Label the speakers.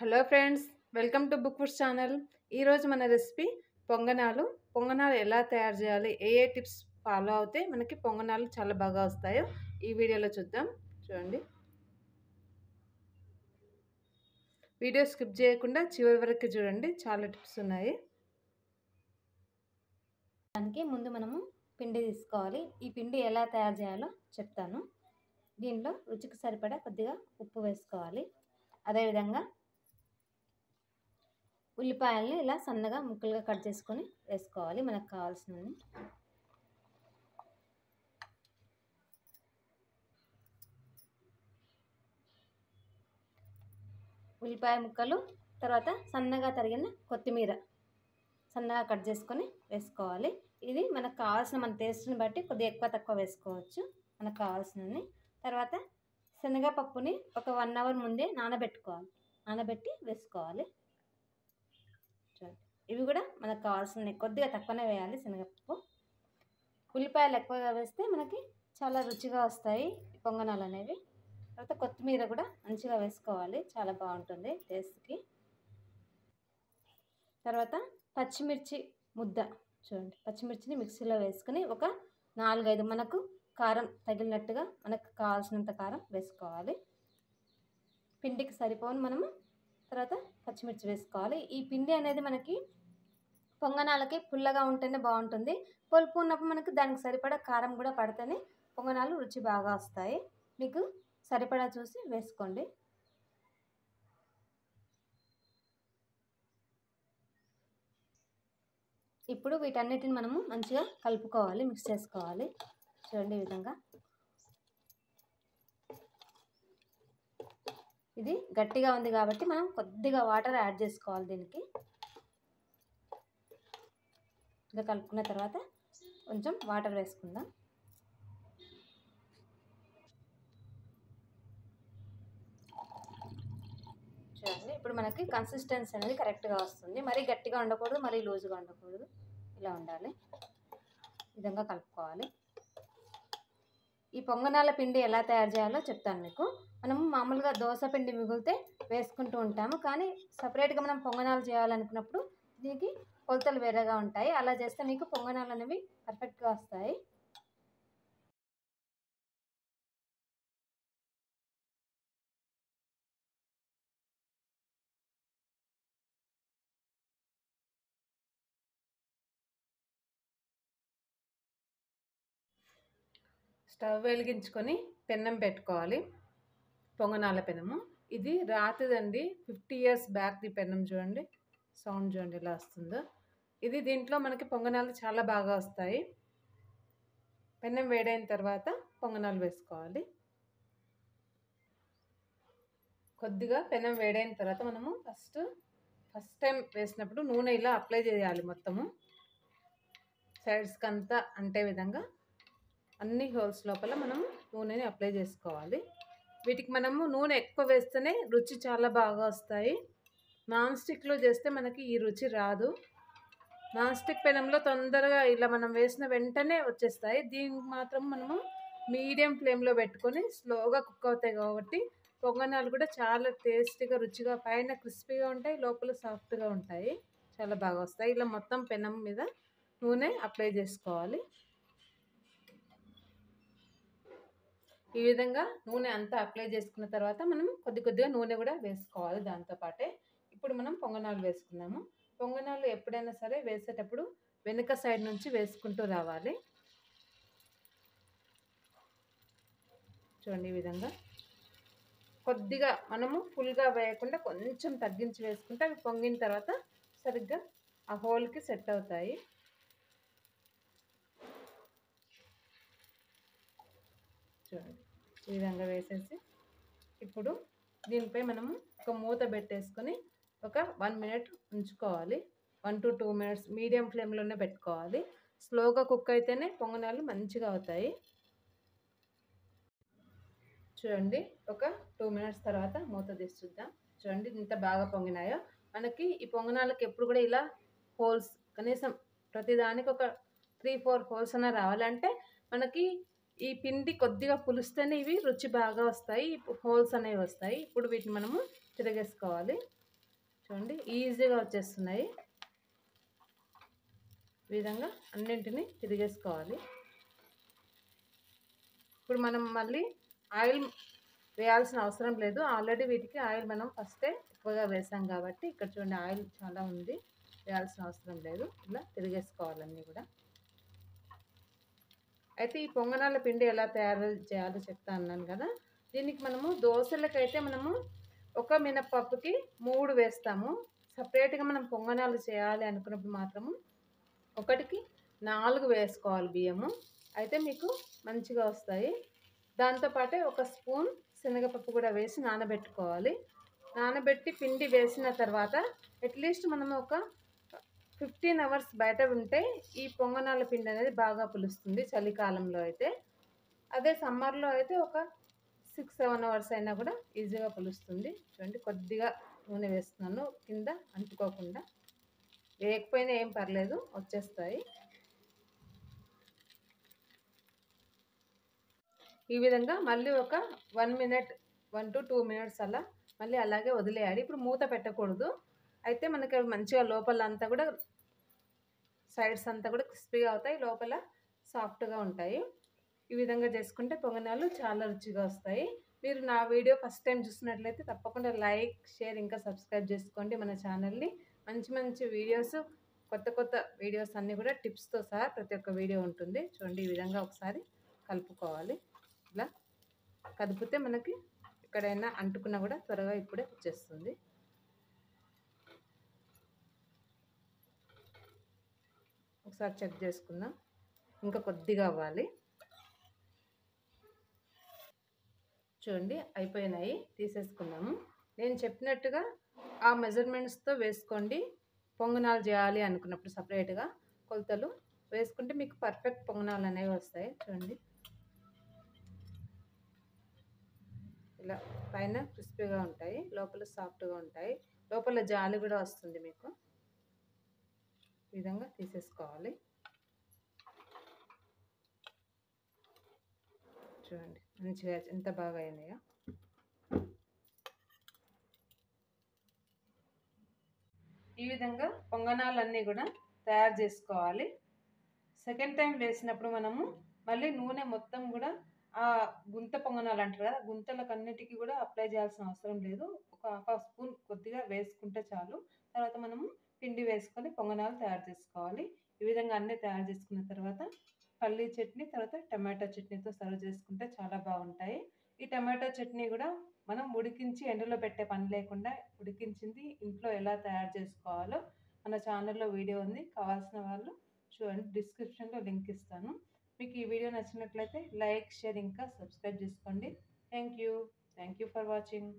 Speaker 1: Hello friends, welcome to book foods channel. ఈరోజు మన recipe పొంగనాలు. పొంగనాలు ఎలా తయారు చేయాలి, ఏ టిప్స్ ఫాలో అవుతే మనకి పొంగనాలు చాలా బాగా వస్తాయో ఈ వీడియోలో చూద్దాం. చూడండి, వీడియో స్కిప్ చేయకుండా చివరి వరకు చూడండి, చాలా టిప్స్ ఉన్నాయి.
Speaker 2: దానికి ముందు మనము పిండి తీసుకోవాలి. ఈ పిండి ఎలా తయారు చేయాలో చెప్తాను. దీనిలో రుచికి సరిపడా కొద్దిగా ఉప్పు వేసుకోవాలి. అదేవిధంగా ఉల్లిపాయల్ని ఇలా సన్నగా ముక్కలుగా కట్ చేసుకొని వేసుకోవాలి మనకు కావాల్సినవి. ఉల్లిపాయ ముక్కలు, తర్వాత సన్నగా తరిగిన కొత్తిమీర సన్నగా కట్ చేసుకొని వేసుకోవాలి. ఇది మనకు కావాల్సిన మన టేస్ట్ని బట్టి కొద్దిగా ఎక్కువ తక్కువ వేసుకోవచ్చు మనకు కావాల్సినవి. తర్వాత శనగపప్పుని ఒక 1 అవర్ ముందే నానబెట్టి వేసుకోవాలి. ఇవి కూడా మనకు కావాల్సినవి, కొద్దిగా తక్కువనే వేయాలి శనగపప్పు. ఉల్లిపాయలు ఎక్కువగా వేస్తే మనకి చాలా రుచిగా వస్తాయి పొంగనాలు అనేవి. తర్వాత కొత్తిమీర కూడా మంచిగా వేసుకోవాలి, చాలా బాగుంటుంది టేస్ట్కి. తర్వాత పచ్చిమిర్చి ముద్ద, చూడండి, పచ్చిమిర్చిని మిక్సీలో వేసుకుని ఒక 4-5 మనకు కారం తగిలినట్టుగా మనకు కావాల్సినంత కారం వేసుకోవాలి. పిండికి సరిపోను మనము తర్వాత పచ్చిమిర్చి వేసుకోవాలి. ఈ పిండి అనేది మనకి పొంగనాలకి పుల్లగా ఉంటేనే బాగుంటుంది. పులుపు ఉన్నప్పుడు మనకు దానికి సరిపడా కారం కూడా పడితేనే పొంగనాలు రుచి బాగా వస్తాయి. మీకు సరిపడా చూసి వేసుకోండి. ఇప్పుడు వీటన్నిటిని మనము మంచిగా కలుపుకోవాలి, మిక్స్ చేసుకోవాలి. చూడండి, ఈ విధంగా. ఇది గట్టిగా ఉంది కాబట్టి మనం కొద్దిగా వాటర్ యాడ్ చేసుకోవాలి దీనికి. ఇలా కలుపుకున్న తర్వాత కొంచెం వాటర్ వేసుకుందాం. చూడండి, ఇప్పుడు మనకి కన్సిస్టెన్సీ అనేది కరెక్ట్గా వస్తుంది. మరీ గట్టిగా ఉండకూడదు, మరీ లూజ్గా ఉండకూడదు, ఇలా ఉండాలి. ఈ విధంగా కలుపుకోవాలి. ఈ పొంగనాల పిండి ఎలా తయారు చేయాలో చెప్తాను మీకు. మనము మామూలుగా దోశ పిండి మిగిలితే వేసుకుంటూ ఉంటాము, కానీ సపరేట్గా మనం పొంగనాలు చేయాలనుకున్నప్పుడు దీనికి కొలతలు వేరేగా ఉంటాయి. అలా చేస్తే మీకు పొంగనాలు అనేవి పర్ఫెక్ట్గా వస్తాయి.
Speaker 1: స్టవ్ వెలిగించుకొని పెన్నం పెట్టుకోవాలి. పొంగనాల పెనము ఇది రాతిదండి, 50 years బ్యాక్ది పెన్నం. చూడండి, సౌండ్ చూడండి ఎలా వస్తుందో. ఇది దీంట్లో మనకి పొంగనాలు చాలా బాగా వస్తాయి. పెన్నం వేడైన తర్వాత పొంగనాలు వేసుకోవాలి. కొద్దిగా పెనం వేడైన తర్వాత మనము ఫస్ట్ టైం వేసినప్పుడు నూనె ఇలా అప్లై చేయాలి. మొత్తము సైడ్స్కి అంతా అంటే విధంగా అన్ని హోల్స్ లోపల మనము నూనెని అప్లై చేసుకోవాలి. వీటికి మనము నూనె ఎక్కువ వేస్తేనే రుచి చాలా బాగా వస్తాయి. నాన్ స్టిక్లో చేస్తే మనకి ఈ రుచి రాదు. నాన్ స్టిక్ పెనంలో తొందరగా ఇలా మనం వేసిన వెంటనే వచ్చేస్తాయి. దీనికి మాత్రం మనము మీడియం ఫ్లేమ్లో పెట్టుకొని స్లోగా కుక్ అవుతాయి కాబట్టి పొంగనాలు కూడా చాలా టేస్టీగా, రుచిగా, పైన క్రిస్పీగా ఉంటాయి, లోపల సాఫ్ట్గా ఉంటాయి, చాలా బాగా వస్తాయి. ఇలా మొత్తం పెనం మీద నూనె అప్లై చేసుకోవాలి. ఈ విధంగా నూనె అంతా అప్లై చేసుకున్న తర్వాత మనం కొద్దిగా నూనె కూడా వేసుకోవాలి దాంతోపాటే. ఇప్పుడు మనం పొంగనాలు వేసుకున్నాము. పొంగనాలు ఎప్పుడైనా సరే వేసేటప్పుడు వెనుక సైడ్ నుంచి వేసుకుంటూ రావాలి. చూడండి, ఈ విధంగా కొద్దిగా మనము ఫుల్గా వేయకుండా కొంచెం తగ్గించి వేసుకుంటే అవి పొంగిన తర్వాత సరిగ్గా ఆ హోల్కి సెట్ అవుతాయి. చూడండి, ఈ విధంగా వేసేసి ఇప్పుడు దీనిపై మనము ఒక మూత పెట్టేసుకొని ఒక 1 minute ఉంచుకోవాలి. 1 to 2 minutes మీడియం ఫ్లేమ్లోనే పెట్టుకోవాలి. స్లోగా కుక్ అయితేనే పొంగనాలు మంచిగా అవుతాయి. చూడండి, ఒక 2 minutes తర్వాత మూత తీసి చూద్దాం. చూడండి ఇంత బాగా పొంగినాయో. మనకి ఈ పొంగనాలకి ఎప్పుడు కూడా ఇలా హోల్స్ కనీసం ప్రతిదానికి ఒక 3-4 హోల్స్ అన్న రావాలంటే మనకి ఈ పిండి కొద్దిగా పులిస్తేనే ఇవి రుచి బాగా వస్తాయి, హోల్స్ అనేవి వస్తాయి. ఇప్పుడు వీటిని మనము తిరగేసుకోవాలి. చూడండి ఈజీగా వచ్చేస్తున్నాయి. ఈ విధంగా అన్నింటినీ తిరిగేసుకోవాలి. ఇప్పుడు మనం మళ్ళీ ఆయిల్ వేయాల్సిన అవసరం లేదు. ఆల్రెడీ వీటికి ఆయిల్ మనం ఫస్టే ఎక్కువగా వేసాం కాబట్టి ఇక్కడ చూడండి ఆయిల్ చాలా ఉంది, వేయాల్సిన అవసరం లేదు. ఇలా తిరిగేసుకోవాలన్నీ కూడా. అయితే ఈ పొంగనాల పిండి ఎలా తయారు చేయాలో చెప్తా అన్నాను కదా. దీనికి మనము దోశలకైతే మనము ఒక మినపప్పుకి 3 వేస్తాము. సపరేట్గా మనం పొంగనాలు చేయాలి అనుకున్నప్పుడు మాత్రము ఒకటికి 4 వేసుకోవాలి బియ్యము. అయితే మీకు మంచిగా వస్తాయి. దాంతోపాటే ఒక స్పూన్ శనగపప్పు కూడా వేసి నానబెట్టుకోవాలి. నానబెట్టి పిండి వేసిన తర్వాత అట్లీస్ట్ మనము ఒక 15 అవర్స్ బయట ఉంటే ఈ పొంగనాల పిండి అనేది బాగా పులుస్తుంది చలికాలంలో అయితే. అదే సమ్మర్లో అయితే ఒక 6-7 అవర్స్ అయినా కూడా ఈజీగా పులుస్తుంది. చూడండి కొద్దిగా నూనె వేస్తున్నాను కింద అంటుకోకుండా. వేయకపోయినా ఏం పర్లేదు, వచ్చేస్తాయి. ఈ విధంగా మళ్ళీ ఒక 1 మినిట్ 1 to 2 మినిట్స్ అలా మళ్ళీ అలాగే వదిలేయాలి. ఇప్పుడు మూత పెట్టకూడదు. అయితే మనకి అవి మంచిగా లోపల అంతా కూడా సైడ్స్ అంతా కూడా క్రిస్పీగా అవుతాయి, లోపల సాఫ్ట్గా ఉంటాయి. ఈ విధంగా చేసుకుంటే పొంగనాలు చాలా రుచిగా వస్తాయి. మీరు నా వీడియో ఫస్ట్ టైం చూసినట్లయితే తప్పకుండా లైక్, షేర్ ఇంకా సబ్స్క్రైబ్ చేసుకోండి మన ఛానల్ని. మంచి మంచి వీడియోస్, కొత్త కొత్త వీడియోస్ అన్నీ కూడా టిప్స్తో సహా ప్రతి ఒక్క వీడియో ఉంటుంది. చూడండి ఈ విధంగా ఒకసారి కలుపుకోవాలి. ఇలా కదిపితే మనకి ఎక్కడైనా అంటుకున్నా కూడా త్వరగా ఇప్పుడే వచ్చేస్తుంది. ఒకసారి చెక్ చేసుకుందాం, ఇంకా కొద్దిగా అవ్వాలి. చూడండి అయిపోయినాయి, తీసేసుకున్నాము. నేను చెప్పినట్టుగా ఆ మెజర్మెంట్స్తో వేసుకోండి. పొంగనాలు చేయాలి అనుకున్నప్పుడు సపరేట్గా కొలతలు వేసుకుంటే మీకు పర్ఫెక్ట్ పొంగనాలు అనేవి వస్తాయి. చూడండి ఇలా పైన క్రిస్పీగా ఉంటాయి, లోపల సాఫ్ట్గా ఉంటాయి, లోపల జాలి కూడా వస్తుంది మీకు. ఈ విధంగా తీసేసుకోవాలి. చూడండి మంచిగా ఎంత బాగా అయినాయో. ఈ విధంగా పొంగనాలన్నీ కూడా తయారు చేసుకోవాలి. సెకండ్ టైం వేసినప్పుడు మనము మళ్ళీ నూనె మొత్తం కూడా ఆ గుంత పొంగనాలు అంటారు కదా, గుంతలకు అన్నిటికీ కూడా అప్లై చేయాల్సిన అవసరం లేదు. ఒక హాఫ్ స్పూన్ కొద్దిగా వేసుకుంటే చాలు. తర్వాత మనము పిండి వేసుకొని పొంగనాలు తయారు చేసుకోవాలి. ఈ విధంగా అన్నీ తయారు చేసుకున్న తర్వాత పల్లీ చట్నీ, తర్వాత టమాటో చట్నీతో సర్వ్ చేసుకుంటే చాలా బాగుంటాయి. ఈ టమాటో చట్నీ కూడా మనం ఉడికించి ఎండలో పెట్టే పని లేకుండా ఉడికించింది ఇంట్లో ఎలా తయారు చేసుకోవాలో మన ఛానల్లో వీడియో ఉంది. కావాల్సిన వాళ్ళు చూడండి, డిస్క్రిప్షన్లో లింక్ ఇస్తాను. మీకు ఈ వీడియో నచ్చినట్లయితే లైక్, షేర్ ఇంకా సబ్స్క్రైబ్ చేసుకోండి. Thank you for watching.